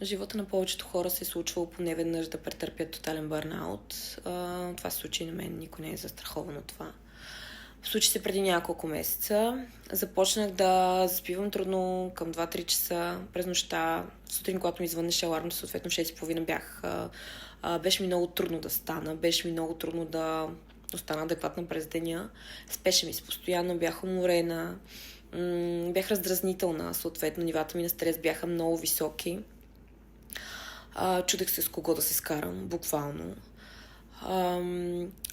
В живота на повечето хора се е случвало поне веднъж да претърпят тотален бърнаут. Това се случи на мен, никой не е застрахован от това. Случи се преди няколко месеца. Започнах да заспивам трудно към 2-3 часа през нощта. Сутрин, когато ми извъннеше алармата, съответно в 6:30 беше ми много трудно да стана. Беше ми много трудно да остана адекватна през деня. Спеше ми се постоянно, бях уморена. Бях раздразнителна, съответно нивата ми на стрес бяха много високи. Чудех се с кого да се скарам, буквално.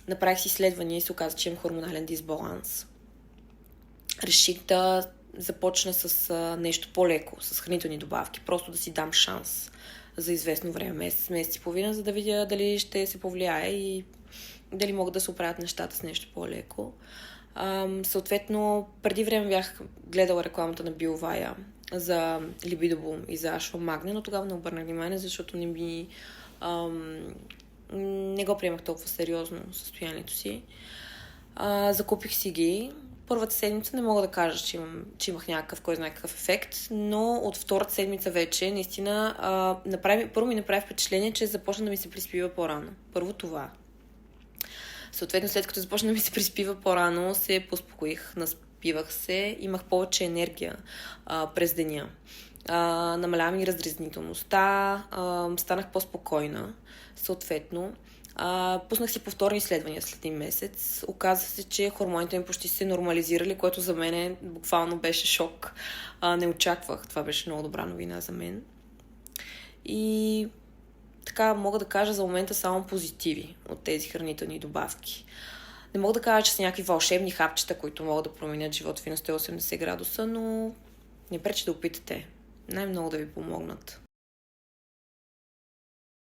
Направих си изследвания и се оказа, че имам хормонален дисбаланс. Реших да започна с нещо по-леко, с хранителни добавки, просто да си дам шанс за известно време, месец и половина, за да видя дали ще се повлияе и дали могат да се оправят нещата с нещо по-леко. Съответно, преди време бях гледала рекламата на BioVia за либидобум и за ашвамагне, но тогава не обърнах внимание, защото не го приемах толкова сериозно състоянието си. Закупих си ги. Първата седмица не мога да кажа, че имах някакъв, кой знае какъв ефект, но от втората седмица вече наистина първо ми направи впечатление, че започна да ми се приспива по-рано. Първо това. Съответно, след като започна да ми се приспива по-рано, се поуспокоих, наспивах се, имах повече енергия през деня. Намалява ми раздразнителността, станах по-спокойна, съответно. Пуснах си повторни изследвания след един месец. Оказа се, че хормоните ми почти се нормализирали, което за мен буквално беше шок. Не очаквах. Това беше много добра новина за мен. И така мога да кажа за момента само позитиви от тези хранителни добавки. Не мога да кажа, че са някакви вълшебни хапчета, които могат да променят живота ви на 180 градуса, но не пречи да опитате. Най-много да ви помогнат.